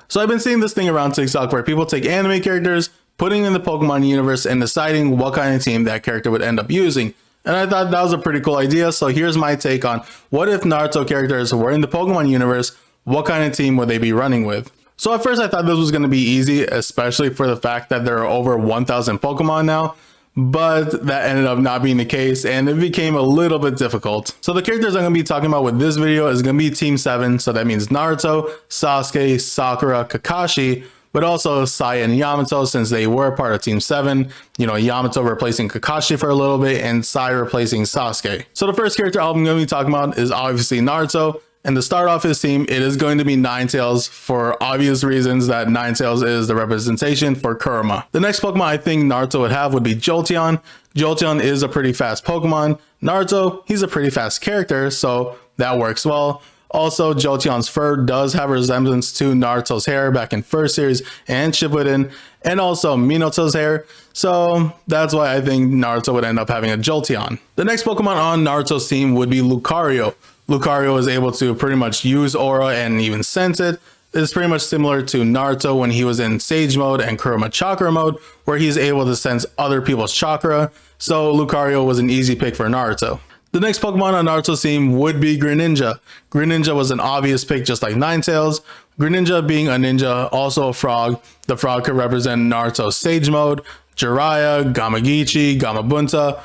So I've been seeing this thing around TikTok where people take anime characters, putting in the Pokemon universe and deciding what kind of team that character would end up using. And I thought that was a pretty cool idea. So here's my take on what if Naruto characters were in the Pokemon universe, what kind of team would they be running with? So at first I thought this was going to be easy, especially for the fact that there are over 1,000 Pokemon now. But that ended up not being the case and it became a little bit difficult. So the characters I'm going to be talking about with this video is going to be Team 7. So that means Naruto, Sasuke, Sakura, Kakashi, but also Sai and Yamato since they were part of Team 7. You know, Yamato replacing Kakashi for a little bit and Sai replacing Sasuke. So the first character I'm going to be talking about is obviously Naruto. And to start off his team, it is going to be Ninetales for obvious reasons that Ninetales is the representation for Kurama. The next Pokemon I think Naruto would have would be Jolteon. Jolteon is a pretty fast Pokemon. Naruto, he's a pretty fast character, so that works well. Also, Jolteon's fur does have a resemblance to Naruto's hair back in first series and Shippuden, and also Minato's hair. So that's why I think Naruto would end up having a Jolteon. The next Pokemon on Naruto's team would be Lucario. Lucario is able to pretty much use aura and even sense it. It's pretty much similar to Naruto when he was in Sage mode and Kurama Chakra mode, where he's able to sense other people's chakra. So Lucario was an easy pick for Naruto. The next Pokemon on Naruto's team would be Greninja. Greninja was an obvious pick just like Ninetales. Greninja being a ninja, also a frog. The frog could represent Naruto's Sage mode, Jiraiya, Gamagichi, Gamabunta.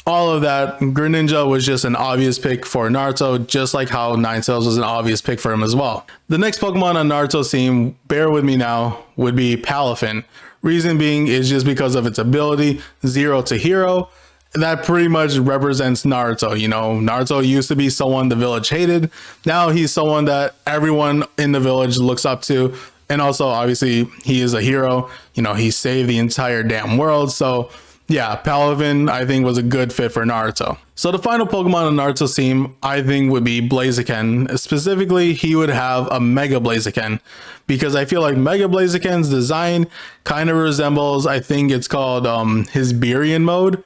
All of that, Greninja was just an obvious pick for Naruto, just like how Ninetales was an obvious pick for him as well. The next Pokemon on Naruto's team, bear with me now, would be Palafin. Reason being is just because of its ability, Zero to Hero. That pretty much represents Naruto. You know, Naruto used to be someone the village hated. Now he's someone that everyone in the village looks up to. And also, obviously, he is a hero. You know, he saved the entire damn world. So yeah, Palafin, I think, was a good fit for Naruto. So the final Pokemon on Naruto's team, I think, would be Blaziken. Specifically, he would have a Mega Blaziken, because I feel like Mega Blaziken's design kind of resembles, I think it's called his Birion mode.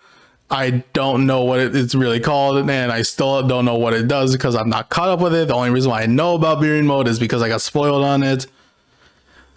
I don't know what it's really called, and I still don't know what it does because I'm not caught up with it. The only reason why I know about Birion mode is because I got spoiled on it.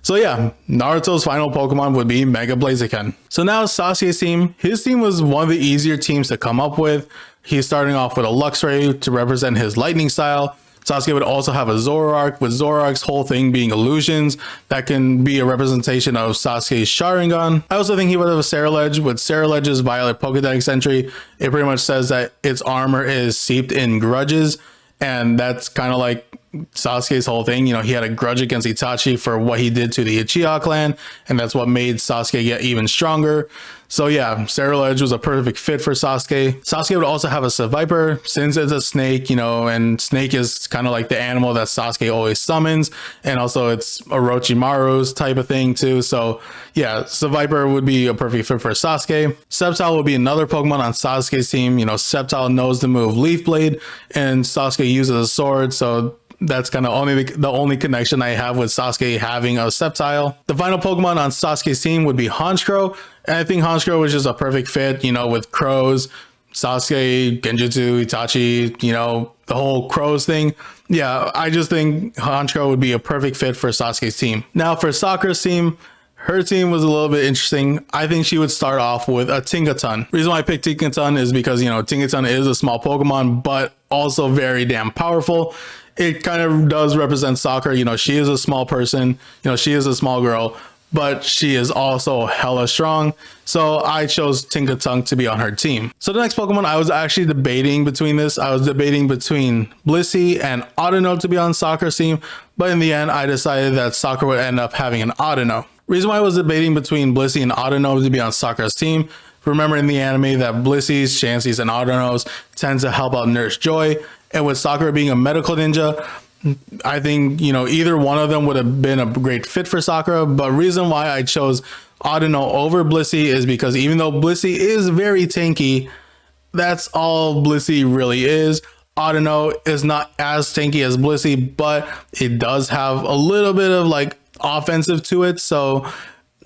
So yeah, Naruto's final Pokemon would be Mega Blaziken. So now Sasuke's team. His team was one of the easier teams to come up with. He's starting off with a Luxray to represent his lightning style. Sasuke would also have a Zoroark, with Zoroark's whole thing being illusions. That can be a representation of Sasuke's Sharingan. I also think he would have a Ceruledge, with Ceruledge's Violet Pokédex entry. It pretty much says that its armor is seeped in grudges. And that's kind of like Sasuke's whole thing. You know, he had a grudge against Itachi for what he did to the Uchiha clan, and that's what made Sasuke get even stronger. So yeah, Ceruledge was a perfect fit for Sasuke. Sasuke would also have a Seviper, since it's a snake, you know, and snake is kind of like the animal that Sasuke always summons, and also it's Orochimaru's type of thing too. So yeah, Seviper would be a perfect fit for Sasuke. Sceptile would be another Pokemon on Sasuke's team. You know, Sceptile knows the move Leaf Blade, and Sasuke uses a sword, so that's kind of the only connection I have with Sasuke having a Sceptile. The final Pokemon on Sasuke's team would be Honchkrow. And I think Honchkrow was just a perfect fit, you know, with crows, Sasuke, Genjutsu, Itachi, you know, the whole crows thing. Yeah, I just think Honchkrow would be a perfect fit for Sasuke's team. Now for Sakura's team, her team was a little bit interesting. I think she would start off with a Tinkaton. Reason why I picked Tinkaton is because, you know, Tinkaton is a small Pokemon, but also very damn powerful. It kind of does represent Sakura. You know, she is a small person, you know, she is a small girl, but she is also hella strong. So I chose Tinkaton to be on her team. So the next Pokemon I was actually debating between this. I was debating between Blissey and Audino to be on Sakura's team, but in the end I decided that Sakura would end up having an Audino. Reason why I was debating between Blissey and Audino to be on Sakura's team, remember in the anime that Blissey's, Chansey's, and Audinos tend to help out Nurse Joy, and with Sakura being a medical ninja, I think, you know, either one of them would have been a great fit for Sakura. But reason why I chose Audino over Blissey is because even though Blissey is very tanky, that's all Blissey really is. Audino is not as tanky as Blissey, but it does have a little bit of like offensive to it. So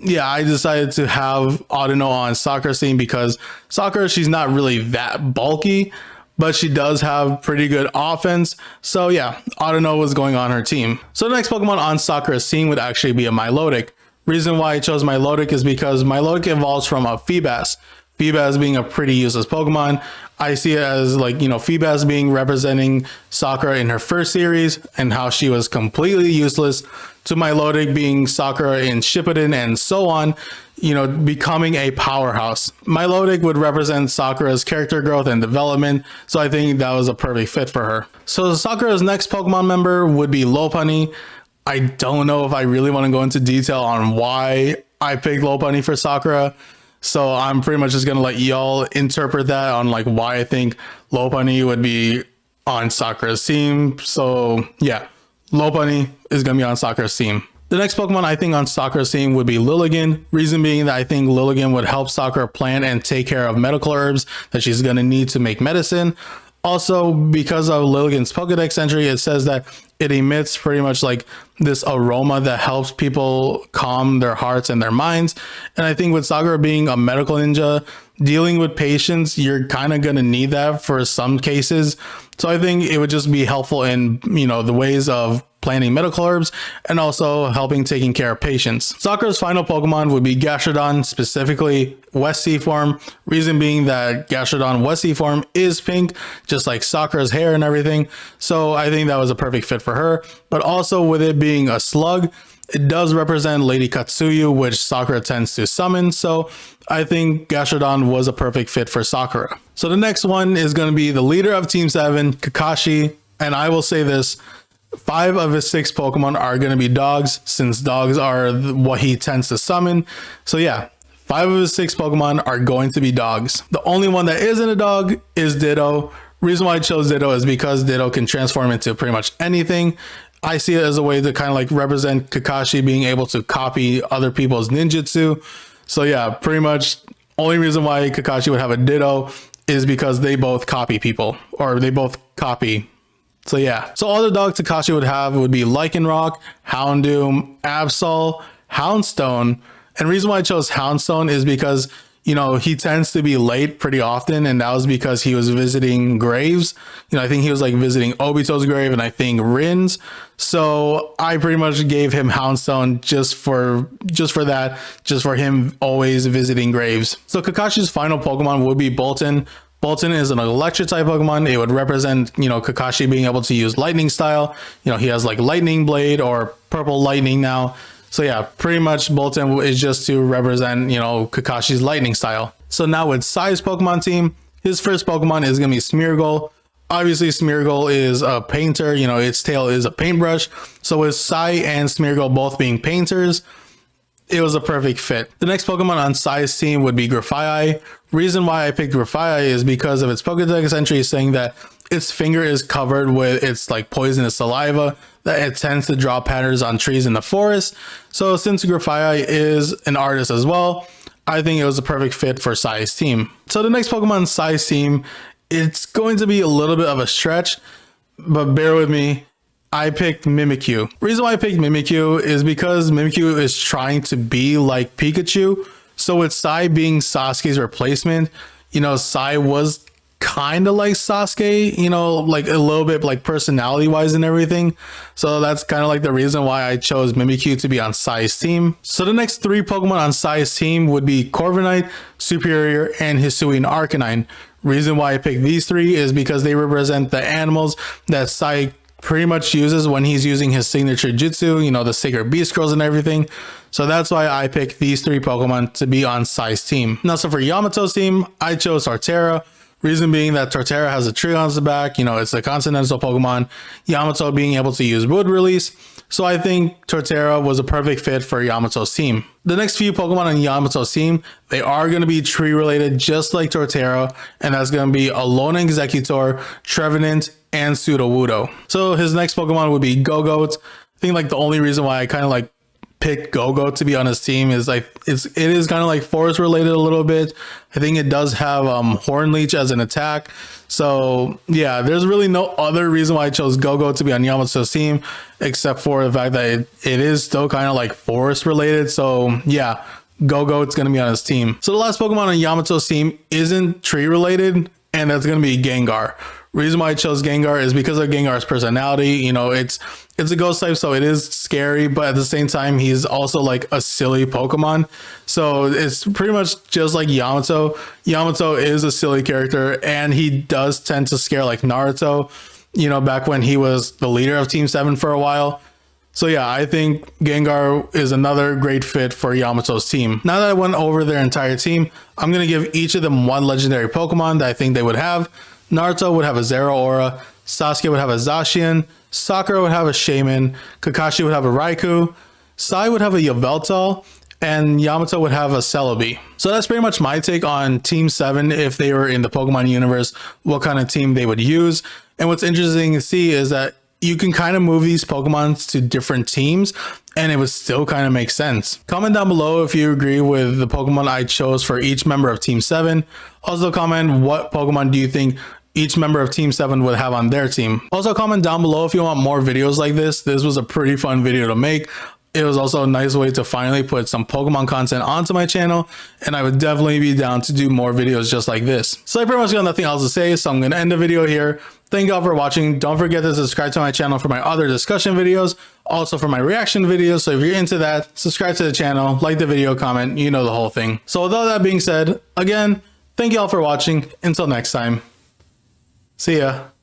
yeah, I decided to have Audino on Sakura's team because Sakura, she's not really that bulky, but she does have pretty good offense. So yeah, I don't know what's going on her team. So the next Pokemon on Sakura's team would actually be a Milotic. Reason why I chose Milotic is because Milotic evolves from a Feebas. Feebas being a pretty useless Pokemon. I see it as like, Feebas being representing Sakura in her first series and how she was completely useless, to Milotic being Sakura in Shippuden and so on, becoming a powerhouse. Milotic would represent Sakura's character growth and development, so I think that was a perfect fit for her. So Sakura's next Pokemon member would be Lopunny. I don't know if I really want to go into detail on why I picked Lopunny for Sakura. So I'm pretty much just going to let y'all interpret that on like why I think Lopunny would be on Sakura's team. So yeah, Lopunny is going to be on Sakura's team. The next Pokemon I think on Sakura's team would be Lilligant. Reason being that I think Lilligant would help Sakura plant and take care of medical herbs that she's going to need to make medicine. Also, because of Lilligant's Pokedex entry, it says that it emits pretty much like this aroma that helps people calm their hearts and their minds. And I think with Sakura being a medical ninja, dealing with patients, you're kind of going to need that for some cases. So I think it would just be helpful in, the ways of planting medical herbs and also helping taking care of patients. Sakura's final Pokemon would be Gastrodon, specifically West Sea form. Reason being that Gastrodon West Sea form is pink, just like Sakura's hair and everything. So I think that was a perfect fit for her. But also with it being a slug, it does represent Lady Katsuyu, which Sakura tends to summon. So I think Gastrodon was a perfect fit for Sakura. So the next one is going to be the leader of Team 7, Kakashi. And I will say this, 5 of his 6 Pokemon are going to be dogs, since dogs are what he tends to summon. So yeah, 5 of his 6 Pokemon are going to be dogs. The only one that isn't a dog is Ditto. Reason why I chose Ditto is because Ditto can transform into pretty much anything. I see it as a way to kind of like represent Kakashi being able to copy other people's ninjutsu. So yeah, pretty much only reason why Kakashi would have a Ditto is because they both copy people, or they both copy. So yeah, so all the dogs Kakashi would have would be Lycanroc, Houndoom, Absol, Houndstone. And the reason why I chose Houndstone is because, he tends to be late pretty often, and that was because he was visiting graves. I think he was like visiting Obito's grave and I think Rin's. So I pretty much gave him Houndstone just for him always visiting graves. So Kakashi's final Pokemon would be Bolton. Bolton is an electric type Pokemon. It would represent, Kakashi being able to use lightning style. He has like lightning blade or purple lightning now. So yeah, pretty much Bolton is just to represent, Kakashi's lightning style. So now with Sai's Pokemon team, his first Pokemon is going to be Smeargle. Obviously Smeargle is a painter, its tail is a paintbrush. So with Sai and Smeargle both being painters, it was a perfect fit. The next Pokemon on Sai's team would be Grafaiai. Reason why I picked Grafaiai is because of its Pokédex entry saying that its finger is covered with its like poisonous saliva, that it tends to draw patterns on trees in the forest. So since Grafaiai is an artist as well, I think it was a perfect fit for Sai's team. So the next Pokemon on Sai's team, it's going to be a little bit of a stretch, but bear with me. I picked Mimikyu. Reason why I picked Mimikyu is because Mimikyu is trying to be like Pikachu. So with Sai being Sasuke's replacement, Sai was kind of like Sasuke, like a little bit like personality wise and everything. So that's kind of like the reason why I chose Mimikyu to be on Sai's team. So the next 3 Pokemon on Sai's team would be Corviknight, Superior, and Hisuian Arcanine. Reason why I picked these 3 is because they represent the animals that Sai pretty much uses when he's using his signature jutsu, the Sacred Beast Scrolls and everything. So that's why I picked these 3 Pokemon to be on Sai's team. Now, so for Yamato's team, I chose Torterra. Reason being that Torterra has a tree on its back, it's a continental Pokemon, Yamato being able to use Wood Release. So I think Torterra was a perfect fit for Yamato's team. The next few Pokemon on Yamato's team, they are going to be tree related just like Torterra, and that's going to be Alolan Executor, Trevenant, and Sudowoodo. So his next Pokemon would be Gogoat. I think like the only reason why I kind of like picked Gogoat to be on his team is like it is kind of like forest related a little bit. I think it does have Horn Leech as an attack. So yeah, there's really no other reason why I chose Gogoat to be on Yamato's team except for the fact that it is still kind of like forest related. So yeah, Gogoat's going to be on his team. So the last Pokemon on Yamato's team isn't tree related, and that's going to be Gengar. Reason why I chose Gengar is because of Gengar's personality. You know, it's a ghost type, so it is scary, but at the same time, he's also like a silly Pokemon. So it's pretty much just like Yamato. Yamato is a silly character, and he does tend to scare like Naruto, you know, back when he was the leader of Team 7 for a while. So yeah, I think Gengar is another great fit for Yamato's team. Now that I went over their entire team, I'm going to give each of them one legendary Pokemon that I think they would have. Naruto would have a Zeraora, Sasuke would have a Zacian, Sakura would have a Shaman, Kakashi would have a Raikou, Sai would have a Yveltal, and Yamato would have a Celebi. So that's pretty much my take on Team 7 if they were in the Pokemon universe, what kind of team they would use. And what's interesting to see is that you can kind of move these Pokemon to different teams and it would still kind of make sense. Comment down below if you agree with the Pokemon I chose for each member of Team 7. Also comment what Pokemon do you think each member of Team 7 would have on their team. Also comment down below if you want more videos like this. This was a pretty fun video to make. It was also a nice way to finally put some Pokemon content onto my channel, and I would definitely be down to do more videos just like this. So I pretty much got nothing else to say, so I'm going to end the video here. Thank you all for watching. Don't forget to subscribe to my channel for my other discussion videos, also for my reaction videos. So if you're into that, subscribe to the channel, like the video, comment, you know the whole thing. So with all that being said, again, thank you all for watching. Until next time. See ya.